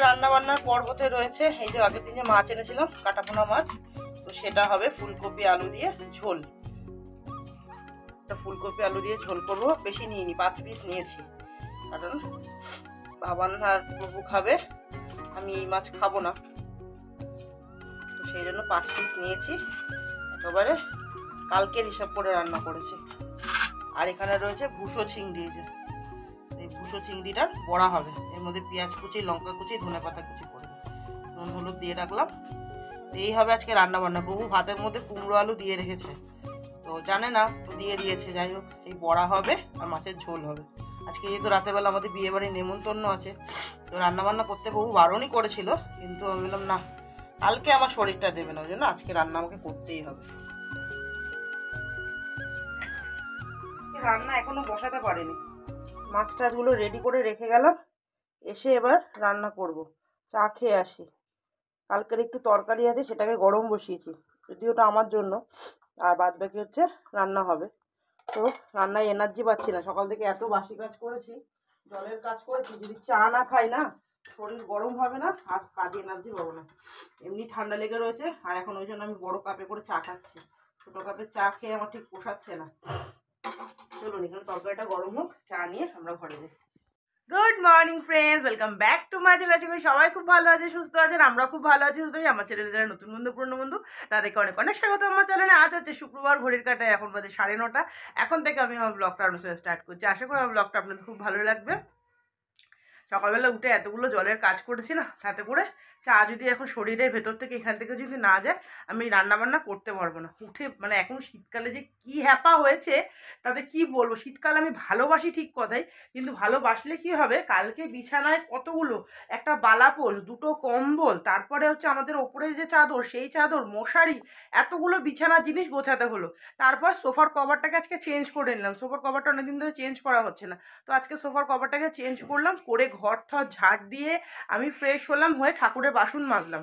রান্না বান্নার পর্বতে রয়েছে এই যে আগের দিন যে মাছ এনেছিলাম কাটাপোনা মাছ, তো সেটা হবে ফুলকপি আলু দিয়ে ঝোল। ফুলকপি আলু দিয়ে ঝোল করবো, বেশি নিইনি, 5 পিস নিয়েছি, কারণ বাবান আর প্রভু খাবে, আমি এই মাছ খাবো না, তো সেই জন্য 5 পিস নিয়েছি। একেবারে কালকের হিসাব করে রান্না করেছি। আর এখানে রয়েছে ভুসো চিংড়ি, এই ভুসো চিংড়িটার বড়া হবে, এর মধ্যে পেঁয়াজ কুচি, লঙ্কা কুচি, ধনেপাতা কুচি করবে, নুন হলুদ দিয়ে রাখলাম। এই হবে আজকে রান্না বান্না। প্রভু ভাতের মধ্যে কুমড়ো আলু দিয়ে রেখেছে, তো জানে না, তো দিয়ে দিয়েছে। যাই হোক, এই বড়া হবে আর মাছের ঝোল হবে। আজকে যেহেতু রাতেরবেলা আমাদের বিয়ে বাড়ির নেমন্তন্ন আছে, তো রান্নাবান্না করতে প্রভু বারণই করেছিল, কিন্তু আমি বললাম না, কালকে আমার শরীরটা দেবে না, ওই জন্য আজকে রান্না আমাকে করতেই হবে। রান্না এখনো বসাতে পারিনি, মাছ টাছগুলো রেডি করে রেখে গেলাম, এসে এবার রান্না করব। চা খেয়ে আসি। কালকের একটু তরকারি আছে, সেটাকে গরম বসিয়েছি, যদিও ওটা আমার জন্য, আর বাদ বাকি হচ্ছে রান্না হবে। তো রান্নায় এনার্জি পাচ্ছি না, সকাল থেকে এত বাসি কাজ করেছি, জলের কাজ করেছি, যদি চা না খাই না শরীর গরম হবে না আর কাজে এনার্জি পাবো না। এমনি ঠান্ডা লেগে রয়েছে, আর এখন ওই জন্য আমি বড় কাপে করে চা খাচ্ছি। ছোটো কাপে চা খেয়ে আমার ঠিক পোষাচ্ছে না। চলুন এখানে তরকারিটা গরম হোক, চা নিয়ে আমরা ঘরে যাই। Good morning friends, welcome back to my channel. আশা করি সবাই খুব ভালো আছে, সুস্থ আছেন, আমরা খুব ভালো আছি, সুস্থ আছি। আমার চ্যানেলে যারা নতুন বন্ধু, পুরনো বন্ধু, তাদেরকে অনেক অনেক স্বাগত আমার চ্যানেলে। আজ হচ্ছে শুক্রবার, ঘড়ির কাটায় এখন বাজে 9:30। এখন থেকে আমি আমার ব্লগটা অনুসারে স্টার্ট করছি। আশা করি আমার ব্লগটা আপনাদের খুব ভালো লাগবে। সকালবেলা উঠে এতগুলো জলের কাজ করেছি না, তাতে করে চা যদি এখন শরীরের ভেতর থেকে এখান থেকে যদি না যায়, আমি রান্নাবান্না করতে পারবো না। উঠে মানে এখন শীতকালে যে কি হ্যাপা হয়েছে তাতে কি বলবো। শীতকাল আমি ভালোবাসি ঠিক কথাই, কিন্তু ভালোবাসলে কি হবে, কালকে বিছানায় কতগুলো, একটা বালাপোষ, 2টো কম্বল, তারপরে হচ্ছে আমাদের ওপরে যে চাদর, সেই চাদর, মশারি, এতগুলো বিছানার জিনিস গোছাতে হলো। তারপর সোফার কভারটাকে আজকে চেঞ্জ করে নিলাম, সোফার কভারটা অনেকদিন ধরে চেঞ্জ করা হচ্ছে না, তো আজকে সোফার কভারটাকে চেঞ্জ করলাম, করে ঘর ঠর ঝাড় দিয়ে আমি ফ্রেশ হলাম, হয়ে ঠাকুরের বাসন মাজলাম,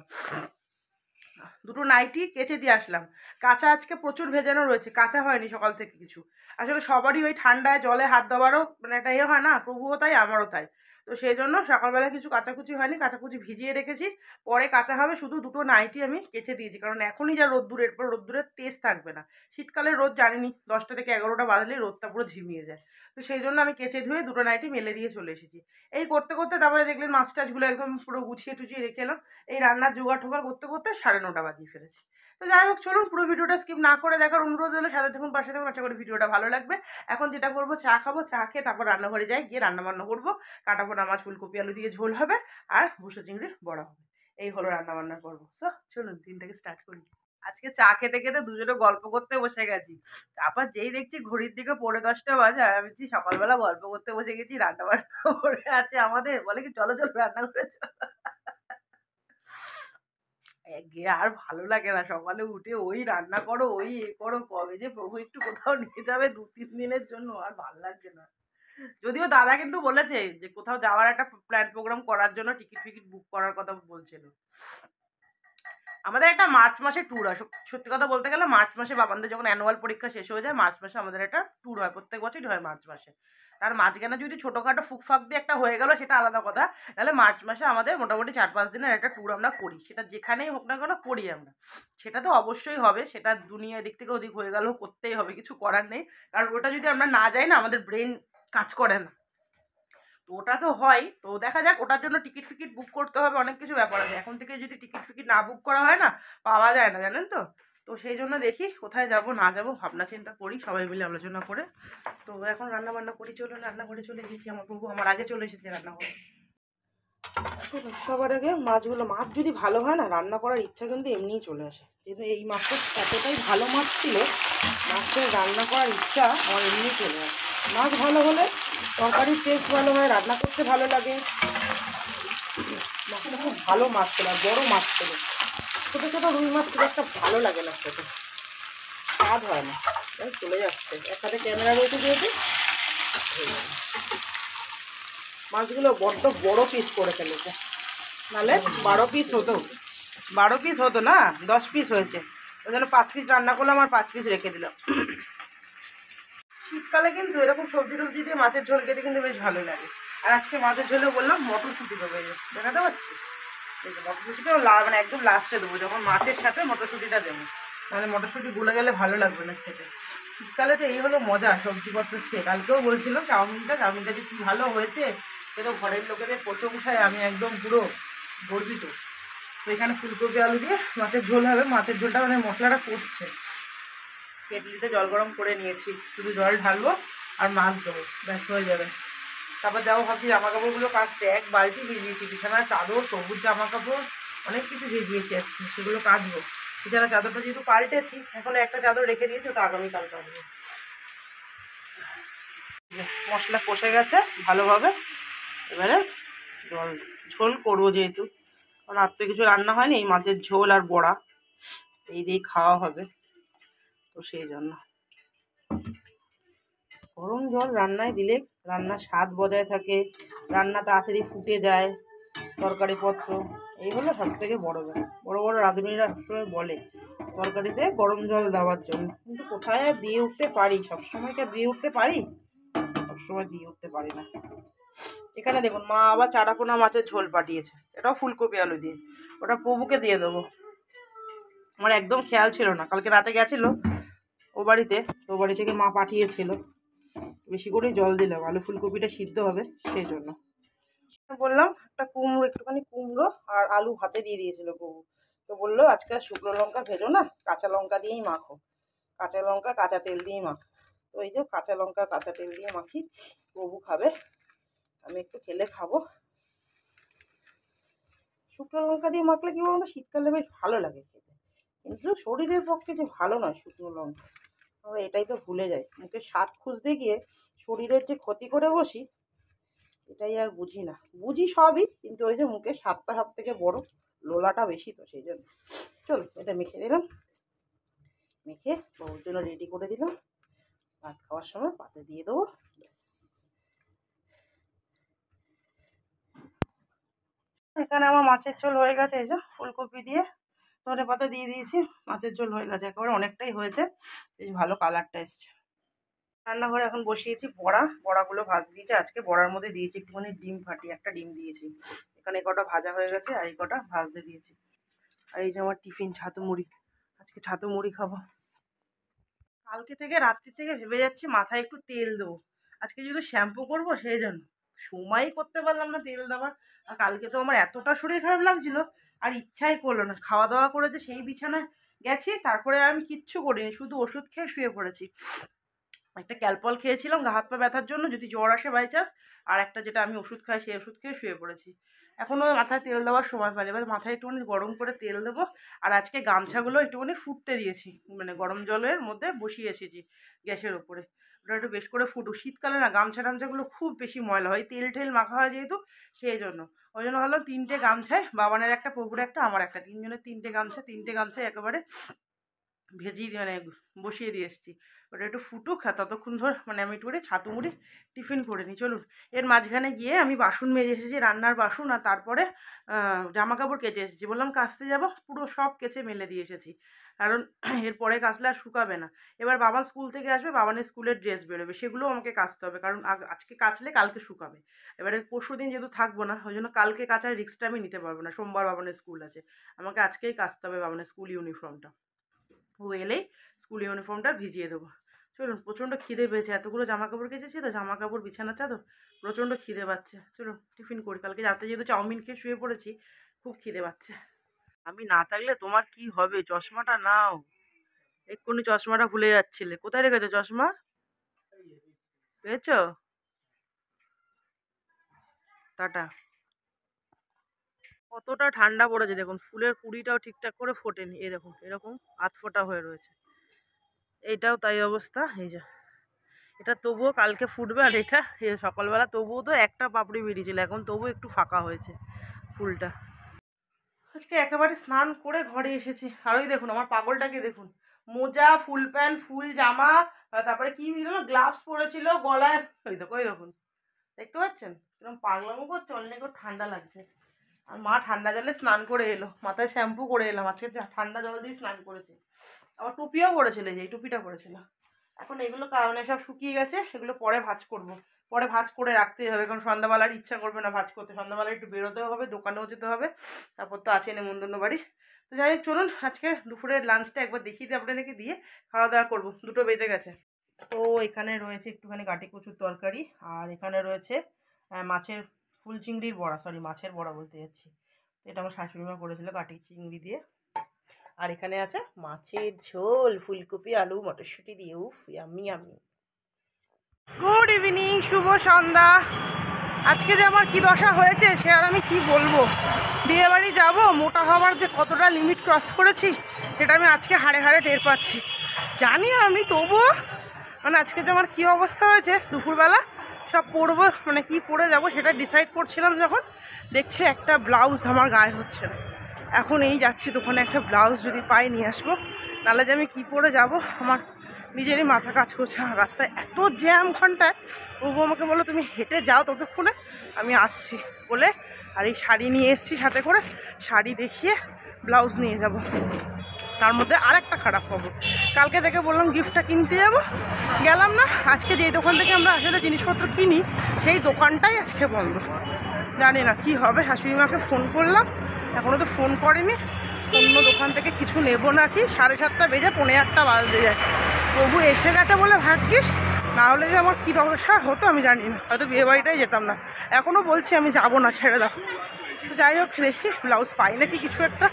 2টো নাইটি কেচে দিয়ে আসলাম। কাঁচা আজকে প্রচুর ভেজানো রয়েছে, কাঁচা হয়নি সকাল থেকে কিছু। আসলে সবারই ওই ঠান্ডায় জলে হাত দেওয়ারও মানে একটা ইয়ে হয় না, প্রভুও তাই আমারও তাই, তো সেই জন্য সকালবেলা কিছু কাচাকুচি হয়নি, কাচাকুচি ভিজিয়ে রেখেছি, পরে কাঁচা হবে। শুধু 2টো নাইটি আমি কেচে দিয়েছি, কারণ এখনই যা রোদ্দুর, এরপর রোদ্দুরের তেজ থাকবে না। শীতকালের রোদ জানিনি, 10টা থেকে 11টা বাজলেই রোদটা পুরো ঝিমিয়ে যায়, তো সেই জন্য আমি কেচে ধুয়ে 2টো নাইটি মেলে দিয়ে চলে এসেছি। এই করতে করতে তারপরে দেখলেন মাছ টাছগুলো একদম পুরো গুছিয়ে টুছিয়ে রেখে এলাম। এই রান্নার জোগাড় টোগাড় করতে করতে 9:30 বাজিয়ে ফেলেছি। তো যাই হোক, চলুন পুরো ভিডিওটা স্কিপ না করে দেখার অনুরোধ হলে সাথে দেখুন, পাশে দেখুন, আশা করি ভিডিওটা ভালো লাগবে। এখন যেটা করবো, চা খাবো, চা খেয়ে তারপর রান্নাঘরে যাই, গিয়ে রান্নাবান্না করবো। কাটাপোনা মাছ, ফুলকপি আলু দিয়ে ঝোল হবে, আর ভুসো চিংড়ির বড়া হবে। এই হলো রান্নাবান্না করবো। সো চলুন দিনটাকে স্টার্ট করি। আজকে চা খেতে খেতে দুজনে গল্প করতে বসে গেছি, তারপর যেই দেখছি ঘড়ির দিকে 10:45 বাজে, আমি বলছি সকালবেলা গল্প করতে বসে গেছি, রান্না বান্না করে আছে আমাদের, বলে কি চলো চলো রান্না করে চলো। গিয়ে আর ভালো লাগে না, সকালে উঠে ওই রান্না করো, ওই এ করো, কবে যে প্রভু একটু কোথাও নিয়ে যাবে 2-3 দিনের জন্য, আর ভালো লাগছে না। যদিও দাদা কিন্তু বলেছে যে কোথাও যাওয়ার একটা প্ল্যান প্রোগ্রাম করার জন্য টিকিট ফিকিট বুক করার কথা বলছিল। আমাদের একটা মার্চ মাসে ট্যুর হয়, সত্যি কথা বলতে গেলে মার্চ মাসে বাবানদের যখন অ্যানুয়াল পরীক্ষা শেষ হয়ে যায়, মার্চ মাসে আমাদের একটা ট্যুর হয়, প্রত্যেক বছরই হয় মার্চ মাসে। তার মাঝখানে যদি ছোটোখাটো ফুকফাক দিয়ে একটা হয়ে গেল সেটা আলাদা কথা, তাহলে মার্চ মাসে আমাদের মোটামুটি 4-5 দিনের একটা ট্যুর আমরা করি, সেটা যেখানেই হোক না কেন করি আমরা। সেটা তো অবশ্যই হবে, সেটা দুনিয়া দিক থেকে ওদিক হয়ে গেলেও করতেই হবে, কিছু করার নেই, কারণ ওটা যদি আমরা না যাই না, আমাদের ব্রেন কাজ করে না। তো ওটা তো হয়, তো দেখা যাক, ওটার জন্য টিকিট ফিকিট বুক করতে হবে, অনেক কিছু ব্যাপার আছে। এখন থেকে যদি টিকিট ফিকিট না বুক করা হয় না, পাওয়া যায় না, জানেন তো। তো সেই জন্য দেখি কোথায় যাব না যাব, ভাবনা চিন্তা করি, সবাই মিলে আলোচনা করে। তো এখন রান্না বান্না করি, চলুন রান্নাঘরে চলে এসেছি। আমার প্রভু আমার আগে চলে এসেছে রান্নাঘরে। সবার আগে মাছগুলো, মাছ যদি ভালো হয় না, রান্না করার ইচ্ছা কিন্তু এমনিই চলে আসে। কিন্তু এই মাছটা এতটাই ভালো মাছ ছিল, মাছটা রান্না করার ইচ্ছা আমার এমনিই চলে আসে। মাছ ভালো হলে তরকারির টেস্ট ভালো হয়, রান্না করতে ভালো লাগে। মাছটা খুব ভালো মাছ ছিল, আর বড়ো মাছ ছিল। ছোটো ছোটো রুই মাছ খুব একটা ভালো লাগে না, খেতে স্বাদ হয় না। চলে যাচ্ছে, একসাথে ক্যামেরা রয়েছে যেহেতু, মাছগুলো বড্ড বড়ো পিস করে ফেলেছে, নাহলে 12 পিস হতো, 12 পিস হতো না, 10 পিস হয়েছে, ওই জন্য 5 পিস রান্না করলাম আর 5 পিস রেখে দিলাম। শীতকালে কিন্তু এরকম সবজি টবজি দিয়ে মাছের ঝোল খেতে কিন্তু বেশ ভালো লাগে। আর আজকে মাছের ঝোলে বললাম মটরশুঁটি দেবো, দেখাতে পাচ্ছি মটরশুঁটিটাও মানে একদম লাস্টে দেবো, যখন মাছের সাথে মটরশুঁটিটা দেবো, নাহলে মটরশুঁটি গলে গেলে ভালো লাগবে না খেতে। শীতকালে তো এই হলো মজা সবজিপত্র খেয়ে। কালকেও বলছিলাম চাউমিনটা যে কী ভালো হয়েছে, সে তো ঘরের লোকেদের প্রশংসায় আমি একদম পুরো গর্বিত। তো এখানে ফুলকপি আলু দিয়ে মাছের ঝোল হবে। মাছের ঝোলটা মানে মশলাটা কষছে, কেটলিতে জল গরম করে নিয়েছি, শুধু জল ঢালবো আর মাছ দেবো, ব্যাস হয়ে যাবে। তারপর যাবো ভাবছি জামা কাপড়গুলো কাচতে, এক বালতি ভিজিয়েছি, বিছানার চাদর, সবুজ জামা কাপড় অনেক কিছু ভিজিয়েছি আজকে, সেগুলো কাচবো। বিছানার চাদরটা যেহেতু পাল্টেছি, এখন একটা চাদর রেখে দিয়েছি, ওটা আগামীকাল কাচবো। মশলা কষে গেছে ভালোভাবে, এবারে ঝোল করবো, যেহেতু কারণ আর তো কিছু রান্না হয়নি, এই মাছের ঝোল আর বড়া এই দিয়েই খাওয়া হবে, তো সেই জন্য গরম জল রান্নায় দিলে রান্নার স্বাদ বজায় থাকে, রান্না তাড়াতাড়ি ফুটে যায়, তরকারিপত্র। এই হলো সব থেকে বড় ব্যাপার। বড় বড় রাঁধুনিরা সবসময় বলে তরকারিতে গরম জল দেওয়ার জন্য, কিন্তু কোথায় আর দিয়ে উঠতে পারি, সবসময় কি দিয়ে উঠতে পারি? সবসময় দিয়ে উঠতে পারি না। এখানে দেখুন মা আবার চারাপোনা মাছের ঝোল পাঠিয়েছে, এটাও ফুলকপি আলু দিয়ে, ওটা প্রভুকে দিয়ে দেবো। আমার একদম খেয়াল ছিল না, কালকে রাতে গেছিলো ও বাড়িতে, তো বাড়ি থেকে মা পাঠিয়েছিল, বেশি করেই জল দিলাম, আলু ফুলকপিটা সিদ্ধ হবে সেই জন্য। বললাম একটা কুমড়ো, একটুখানি কুমড়ো আর আলু ভাতে দিয়ে দিয়েছিল প্রভু, তো বললো আজকে শুকনো লঙ্কা ভেজো না, কাঁচা লঙ্কা দিয়েই মাখো, কাঁচা লঙ্কা কাঁচা তেল দিয়েই মাখো। তো এই যে কাঁচা লঙ্কা কাঁচা তেল দিয়ে মাখি, প্রভু খাবে, আমি একটু খেলে খাবো। শুকনো লঙ্কা দিয়ে মাখলে কি বলতো, শীতকালে বেশ ভালো লাগে খেতে, কিন্তু শরীরের পক্ষে যে ভালো নয় শুকনো লঙ্কা, আমরা এটাই তো ভুলে যাই, মুখে স্বাদ খুঁজতে গিয়ে শরীরের যে ক্ষতি করে বসি, এটাই আর বুঝি না। বুঝি সবই, কিন্তু ওই যে মুখের স্বাদটা সব থেকে বড়, লোলাটা বেশি, তো সেই জন্য। চলো এটা মেখে দিলাম, মেখে বাবুর জন্য রেডি করে দিলাম, ভাত খাওয়ার সময় পাতে দিয়ে দেবো। এখানে আমার মাছের ঝোল হয়ে গেছে, এই যে ফুলকপি দিয়ে ধনে পাতা দিয়ে দিয়েছি, মাছের ঝোল হয়ে গেছে, একেবারে অনেকটাই হয়েছে, বেশ ভালো কালারটা এসছে। রান্নাঘরে এখন বসিয়েছি বড়াগুলো ভাজতে দিয়েছি, আজকে বড়ার মধ্যে দিয়েছি একটুখানি ডিম ফাটিয়ে, একটা ডিম দিয়েছি। এখানে কটা ভাজা হয়ে গেছে আর এই কটা ভাজতে দিয়েছি। আর এই যে আমার টিফিন ছাতু মুড়ি, আজকে ছাতু মুড়ি খাবো। কালকে থেকে রাত্রি থেকে ভেবে যাচ্ছি মাথায় একটু তেল দেবো, আজকে যেহেতু শ্যাম্পু করবো সেই জন্য সময়ই করতে পারলাম না তেল দেওয়ার। আর কালকে তো আমার এতটা শরীর খারাপ লাগছিল, আর ইচ্ছাই করলো না, খাওয়া দাওয়া করে যে সেই বিছানায় গেছি, তারপরে আর আমি কিচ্ছু করিনি, শুধু ওষুধ খেয়ে শুয়ে পড়েছি। একটা ক্যালপল খেয়েছিলাম গা হাত পা ব্যথার জন্য, যদি জ্বর আসে বাই চান্স, আর একটা যেটা আমি ওষুধ খাই সেই ওষুধ খেয়ে শুয়ে পড়েছি। এখনও মাথায় তেল দেওয়ার সময় পাইনি, এবার মাথায় একটুখানি গরম করে তেল দেবো। আর আজকে গামছাগুলো একটুখানি ফুটতে দিয়েছি, মানে গরম জলের মধ্যে বসিয়ে এসেছি গ্যাসের ওপরে, ওটা একটু বেশ করে ফুটুক। শীতকালে না টামছাগুলো খুব বেশি ময়লা হয়, তেল ঠেল মাখা হয় যেহেতু, সেই জন্য ওই জন্য ভাবলাম 3টে গামছায়, বাবানের একটা, প্রভুর একটা, আমার একটা, 3জনের 3টে গামছায় একেবারে ভেজিয়ে মানে বসিয়ে দিয়ে এসেছি, ওটা একটু ফুটুক, আর ততক্ষণ ধর মানে আমি একটু করে ছাতু মুড়ি টিফিন করে নিই। চলুন, এর মাঝখানে গিয়ে আমি বাসন মেজে এসেছি, রান্নার বাসন, আর তারপরে জামা কাপড় কেচে এসেছি, বললাম কাচতে যাব, পুরো সব কেচে মেলে দিয়ে এসেছি, কারণ এরপরে কাচলে আর শুকাবে না। এবার বাবা স্কুল থেকে আসবে, বাবানের স্কুলের ড্রেস বেরোবে, সেগুলোও আমাকে কাচতে হবে, কারণ আজকে কাচলে কালকে শুকাবে। এবারে পরশু দিন যেহেতু থাকবো না, ওই জন্য কালকে কাচার রিস্কটা আমি নিতে পারবো না, সোমবার বাবানের স্কুল আছে, আমাকে আজকেই কাচতে হবে বাবানের স্কুল ইউনিফর্মটা, ও এলেই স্কুল ইউনিফর্মটা ভিজিয়ে দেবো। চলুন, প্রচণ্ড খিদে পেয়েছে, এতগুলো জামা কাপড় কেচেছি তো, জামা কাপড় বিছানার চাদর, প্রচণ্ড খিদে পাচ্ছে। চলুন টিফিন করি, কালকে রাতে যেহেতু চাউমিন খেয়ে শুয়ে পড়েছি, খুব খিদে পাচ্ছে। আমি না থাকলে তোমার কি হবে, চশমাটা নাও, এক্ষুনি চশমাটা ভুলে যাচ্ছিলে, কোথায় রেখেছো চশমা? পেয়েছো? টাটা। কতটা ঠান্ডা পড়েছে দেখুন, ফুলের কুড়িটাও ঠিকঠাক করে ফোটেনি, এই দেখুন এরকম আধফোটা হয়ে রয়েছে, এইটাও তাই অবস্থা, এই যে এটা তবুও কালকে ফুটবে, আর এটা সকালবেলা তবুও তো একটা পাপড়ি বেরিয়েছিল, এখন তবুও একটু ফাঁকা হয়েছে ফুলটা। আজকে একেবারে স্নান করে ঘরে এসেছি, আর ওই দেখুন আমার পাগলটাকে দেখুন, মোজা, ফুল প্যান্ট, ফুল জামা, তারপরে কি গ্লাভস পরেছিল গলায়, ওই দেখুন দেখতে পাচ্ছেন কিরকম পাগলামো করছে, অনেক ঠান্ডা লাগছে। আর মা ঠান্ডা জলে স্নান করে এলো, মাথায় শ্যাম্পু করে এলাম, আজকে ঠান্ডা জল দিয়ে স্নান করেছে, আবার টুপিও পরেছিল, যে এই টুপিটা পরেছিল। এখন এগুলো কারণে সব শুকিয়ে গেছে, এগুলো পরে ভাঁজ করব, পরে ভাঁজ করে রাখতেই হবে, কারণ সন্ধ্যাবেলার ইচ্ছা করবে না ভাঁজ করতে, সন্ধ্যাবেলা একটু বেরোতেও হবে, দোকানেও যেতে হবে, তারপর তো আছে নেমন্তন্ন বাড়ি। তো যাই হোক চলুন আজকে দুপুরের লাঞ্চটা একবার দেখিয়ে দিই আপনাদেরকে, দিয়ে খাওয়া দাওয়া করবো, 2টো বেজে গেছে। তো এখানে রয়েছে একটুখানি গাটি কচুর তরকারি, আর এখানে রয়েছে মাছের ফুল চিংড়ির বড়া, সরি মাছের বড়া বলতে যাচ্ছি, এটা আমার শাশুড়ি মা করেছিল গাটি চিংড়ি দিয়ে। আর এখানে আছে মাছের ঝোল ফুলকপি আলু মটরশুঁটি দিয়ে, উফ ইয়াম্মি ইয়াম্মি। গুড ইভিনিং, শুভ সন্ধ্যা। আজকে যে আমার কি দশা হয়েছে সে আর আমি কি বলবো। বিয়ে বাড়ি যাবো, মোটা হওয়ার যে কতটা লিমিট ক্রস করেছি সেটা আমি আজকে হাড়ে হাড়ে টের পাচ্ছি। জানি আমি, তবুও মানে আজকে যে আমার কী অবস্থা হয়েছে, দুপুরবেলা সব পরবো মানে কি পরে যাব সেটা ডিসাইড করছিলাম, যখন দেখছি একটা ব্লাউজ আমার গায়ে হচ্ছে না। এখন এই যাচ্ছি দোকানে, একটা ব্লাউজ যদি পাই নিয়ে আসবো, নাহলে যে আমি কী পরে যাব আমার নিজেরই মাথা কাজ করছে। রাস্তায় এত জ্যাম ঘন্টায়, তবু আমাকে বলো তুমি হেঁটে যাও ততক্ষণে আমি আসছি বলে, আর এই শাড়ি নিয়ে এসেছি সাথে করে, শাড়ি দেখিয়ে ব্লাউজ নিয়ে যাব। তার মধ্যে আরেকটা খারাপ খবর, কালকে থেকে বললাম গিফটটা কিনতে যাবো, গেলাম না। আজকে যেই দোকান থেকে আমরা আসলে জিনিসপত্র কিনি সেই দোকানটাই আজকে বন্ধ। জানি না কি হবে, শাশুড়ি মাকে ফোন করলাম, এখনও তো ফোন করেনি। অন্য দোকান থেকে কিছু নেব নাকি, 7:30 বেজে 8:45 বাজতে যায়। তবু এসে গেছে বলে ভাগ্যিস, না হলে যে আমার কী দশা হতো আমি জানি না, হয়তো বিয়েবাড়িটাই যেতাম না। এখনও বলছি আমি যাব না, ছেড়ে দাও। তো যাই হোক দেখি ব্লাউজ পাই নাকি কিছু একটা।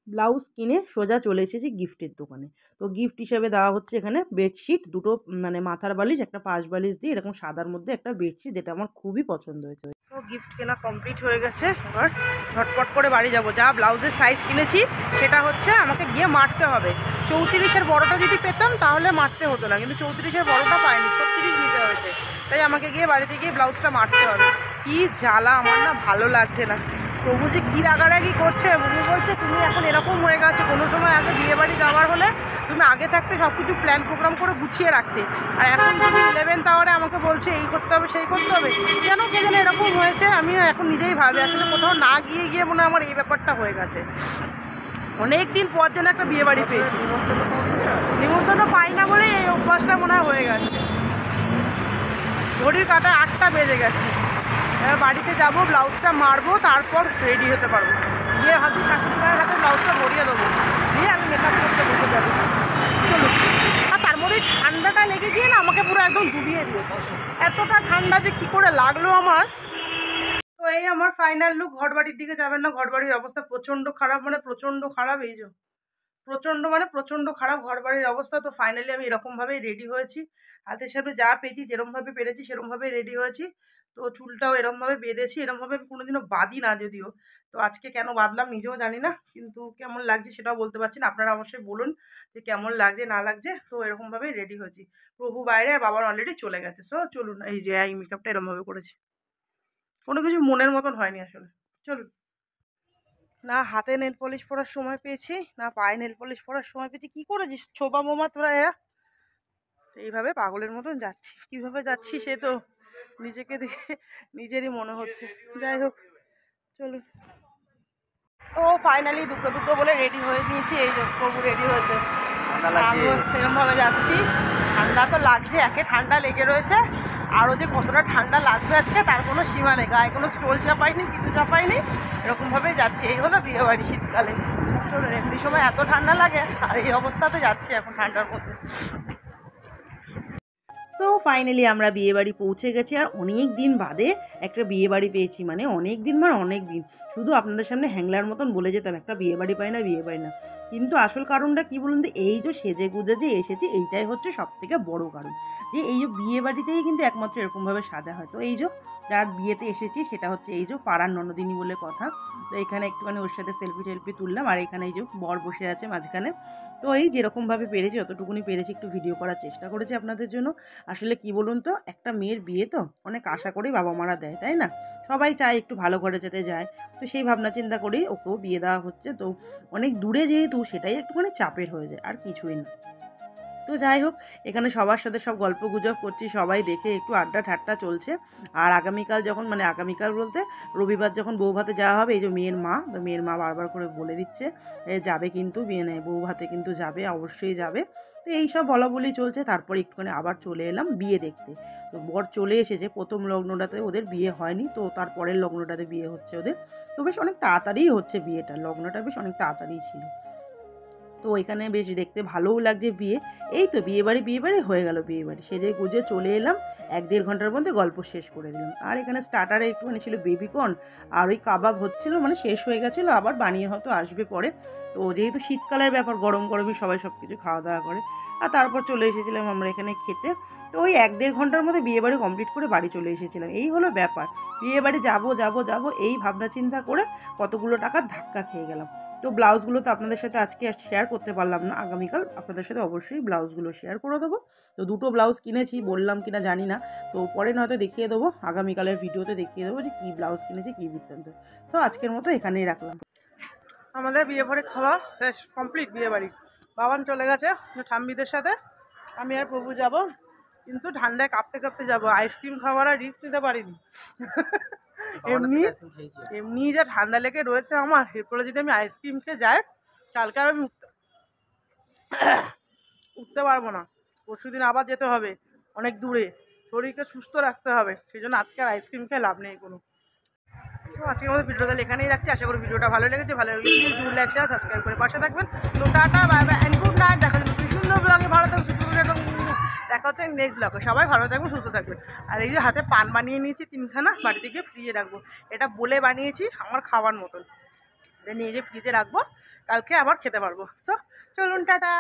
ব্লাউজ কিনে সোজা চলে এসেছি গিফটের দোকানে। তো গিফট হিসেবে দেওয়া হচ্ছে এখানে বেডশিট, 2টো মানে মাথার বালিশ, একটা পাশ বালিশ দিয়ে এরকম সাদার মধ্যে একটা বেডশিট, যেটা আমার খুবই পছন্দ হয়েছে। তো গিফট কেনা কমপ্লিট হয়ে গেছে, এবার ঝটপট করে বাড়ি যাব। যা ব্লাউজের সাইজ কিনেছি সেটা হচ্ছে আমাকে গিয়ে মারতে হবে। 34-এর বড়টা যদি পেতাম তাহলে মারতে হতো না, কিন্তু 34-এর বড়টা পাইনি, 36 নিতে হয়েছে। তাই আমাকে গিয়ে বাড়িতে গিয়ে ব্লাউজটা মারতে হবে। কি জ্বালা, আমার না ভালো লাগছে না। প্রভু যে কী রাগারাগি করছে, প্রভু বলছে তুমি এখন এরকম হয়ে গেছে, কোনো সময় আগে বিয়েবাড়ি যাওয়ার হলে তুমি আগে থাকতে সব কিছু প্ল্যান প্রোগ্রাম করে গুছিয়ে রাখতে, আর এখন তুমি 11th আওয়ারে আমাকে বলছে এই করতে হবে সেই করতে হবে। কেন কে যেন এরকম হয়েছে, আমি এখন নিজেই ভাবি আসলে কোথাও না গিয়ে মনে আমার এই ব্যাপারটা হয়ে গেছে। অনেক দিন পর যেন একটা বিয়েবাড়ি পেয়েছি, নিমন্ত্রণ পাই না বলে এই অভ্যাসটা মনে হয়ে গেছে। ঘড়ির কাঁটায় 8টা বেজে গেছে, এবার বাড়িতে যাবো, ব্লাউজটা মারবো, তারপর রেডি হতে পারবো। গিয়ে ভাবছি শাশুড়ি মায়ের হাতে ব্লাউজটা ভরিয়ে দেবো, দিয়ে আমি মেকআপ করতে বসে যাবো। চলো। আর তার মধ্যে ঠান্ডাটা লেগে গিয়ে না আমাকে পুরো একদম ডুবিয়ে দিয়েছে, এতটা ঠান্ডা যে কী করে লাগলো আমার। তো এই আমার ফাইনাল লুক। ঘরবাড়ির দিকে যাবেন না, ঘরবাড়ির অবস্থা প্রচণ্ড খারাপ, মানে প্রচণ্ড খারাপ। এই যে প্রচণ্ড খারাপ ঘরবাড়ির অবস্থা। তো ফাইনালি আমি এরকমভাবেই রেডি হয়েছি, হাতের সামনে যা পেয়েছি যেরমভাবে পেরেছি সেরমভাবে রেডি হয়েছি। তো চুলটাও এরমভাবে বেঁধেছি, এরমভাবে আমি কোনোদিনও বাঁধি না যদিও, তো আজকে কেন বাঁধলাম নিজেও জানি না, কিন্তু কেমন লাগছে সেটাও বলতে পারছি না। আপনারা অবশ্যই বলুন যে কেমন লাগছে না লাগছে। তো এরকমভাবেই রেডি হয়েছি। প্রভু বাইরে, আর বাবার অলরেডি চলে গেছে। সো চলুন, এই যে এই মেকআপটা এরমভাবে করেছি, কোনো কিছু মনের মতন হয়নি আসলে। চলুন। না হাতে নেল পলিশ পরার সময় পেয়েছি, না পায়ে নেল পলিশ পরার সময় পেয়েছি। কী করেছিস ছোবা মোমা তোরা এরা? এইভাবে পাগলের মতন যাচ্ছি, কীভাবে যাচ্ছি সে তো নিজেকে দেখে নিজেরই মনে হচ্ছে। যাই হোক চলুন। ও ফাইনালি দুটো বলে রেডি হয়ে নিয়েছি। এই যে প্রভু রেডি হয়েছে, আমিও এরকমভাবে যাচ্ছি। ঠান্ডা তো লাগছে, একে ঠান্ডা লেগে রয়েছে, আরও যে কতটা ঠান্ডা লাগবে আজকে তার কোনো সীমা নেই। গায়ে কোনো স্টোল চাপাইনি, কিছু চাপাইনি, এরকমভাবেই যাচ্ছি। এই হলো বিয়েবাড়ি শীতকালে। চলুন, এমনি সময় এত ঠান্ডা লাগে, আর এই অবস্থাতে যাচ্ছি এখন ঠান্ডার মধ্যে। সো ফাইনালি আমরা বিয়েবাড়ি পৌঁছে গেছি, আর অনেক দিন বাদে একটা বিয়েবাড়ি পেয়েছি। মানে অনেক দিন, শুধু আপনাদের সামনে হ্যাংলার মতন বলে যেতাম একটা বিয়েবাড়ি পাই না। কিন্তু আসল কারণটা কি বলুন তো, এই যে সেজে গুজে যে এসেছি এইটাই হচ্ছে সবথেকে বড় কারণ। যে এই যে বিয়েবাড়িতেই কিন্তু একমাত্র এরকমভাবে সাজা হয়। তো এই যে যার বিয়েতে এসেছি সেটা হচ্ছে এই যে পাড়ার ননদিনী বলে কথা। তো এখানে একটুখানি ওর সাথে সেলফি তুললাম, আর এখানে এই যে বর বসে আছে মাঝখানে। তো এই যেরকমভাবে পেরেছি যতটুকুনি পেরেছি একটু ভিডিও করার চেষ্টা করেছি আপনাদের জন্য। আসলে কি বলুন তো, একটা মেয়ের বিয়ে তো অনেক আশা করেই বাবা মারা দেয়, তাই না? সবাই চায় একটু ভালো ঘরে যেতে যায়। তো সেই ভাবনা চিন্তা করেই ওকেও বিয়ে দেওয়া হচ্ছে। তো অনেক দূরে যেহেতু সেটাই একটুখানি চাপের হয়ে যায়, আর কিছুই না। তো যাই হোক, এখানে সবার সাথে সব গল্প গুজব করছি, সবাই দেখে একটু আড্ডা ঠাট্টা চলছে। আর আগামীকাল যখন, মানে আগামীকাল বলতে রবিবার যখন বউ ভাতে যাওয়া হবে, এই যে মেয়ের মা, তো মেয়ের মা বারবার করে বলে দিচ্ছে যাবে, কিন্তু বউ ভাতে কিন্তু যাবে, অবশ্যই যাবে। তো এই সব বলা বলি চলছে। তারপর একটুখানি আবার চলে এলাম বিয়ে দেখতে। তো বর চলে এসেছে, প্রথম লগ্নটাতে ওদের বিয়ে হয়নি, তো তারপরের লগ্নটাতে বিয়ে হচ্ছে ওদের। তো বেশ অনেক তাড়াতাড়িই হচ্ছে বিয়েটা, লগ্নটা বেশ অনেক তাড়াতাড়ি ছিল। তো এখানে বেশ দেখতে ভালোও লাগছে বিয়ে। এই তো বিয়েবাড়ি হয়ে গেল, বিয়েবাড়ি সেজে গুজে চলে এলাম। 1-1.5 ঘন্টার মধ্যে গল্প শেষ করে দিলাম। আর এখানে স্টার্টারে একটুখানি ছিল বেবিকর্ন, আর ওই কাবাব হচ্ছিল, মানে শেষ হয়ে গেছিলো, আবার বানিয়ে হয়তো আসবে পরে। তো যেহেতু শীতকালের ব্যাপার, গরম গরমই সবাই সব কিছু খাওয়া দাওয়া করে। আর তারপর চলে এসেছিলাম আমরা এখানে খেতে। তো ওই 1-1.5 ঘন্টার মধ্যে বিয়েবাড়ি কমপ্লিট করে বাড়ি চলে এসেছিলাম। এই হলো ব্যাপার, বিয়েবাড়ি যাবো এই ভাবনা চিন্তা করে কতগুলো টাকার ধাক্কা খেয়ে গেলাম। তো ব্লাউজগুলো তো আপনাদের সাথে আজকে শেয়ার করতে পারলাম না, আগামীকাল আপনাদের সাথে অবশ্যই ব্লাউজগুলো শেয়ার করে দেবো। তো 2টো ব্লাউজ কিনেছি, বললাম কিনা জানি না, তো পরে নয়তো দেখিয়ে দেবো, আগামীকালের ভিডিওতে দেখিয়ে দেবো যে কী ব্লাউজ কিনেছি, কী বৃত্তান্ত। সো আজকের মতো এখানেই রাখলাম। আমাদের বিয়ে বাড়ি খাওয়া শেষ, কমপ্লিট বিয়ে বাড়ি। বাবান চলে গেছে ঠাম্মিদের সাথে, আমি আর প্রভু যাব, কিন্তু ঠান্ডায় কাঁপতে কাঁপতে যাবো। আইসক্রিম খাওয়ার আর রিস্ক নিতে পারিনি। এমনি যা ঠান্ডা লেগে রয়েছে আমার, এরপরে যদি আমি আইসক্রিম খেয়ে যাই, কালকে আর আমি উঠতে পারবো না। পরশুদিন আবার যেতে হবে অনেক দূরে, শরীরকে সুস্থ রাখতে হবে, সেই জন্য আজকে আর আইসক্রিম খেয়ে লাভ নেই কোনো। তো আজকে আমাদের ভিডিওটা এখানেই রাখছি। আশা করি ভিডিওটা ভালো লেগেছে। ভালো লাগলে please do like share subscribe করে পাশে থাকবেন। তো tata, bye bye and good night. দেখা যাবে সুন্দর ব্লগে। ভালো থাকবেন, সুস্থ থাকবেন এবং দেখা হচ্ছে নেক্সট ব্লগে। সবাই ভালো থাকবেন, সুস্থ থাকবেন। আর এই যে হাতে পান বানিয়ে নিয়েছি 3খানা, বাড়িতে গিয়ে ফ্রিজে রাখবো। এটা বলে বানিয়েছি আমার খাওয়ার মতন, এটা নিয়ে গিয়ে ফ্রিজে রাখবো, কালকে আবার খেতে পারবো। সো চলুন, টাটা।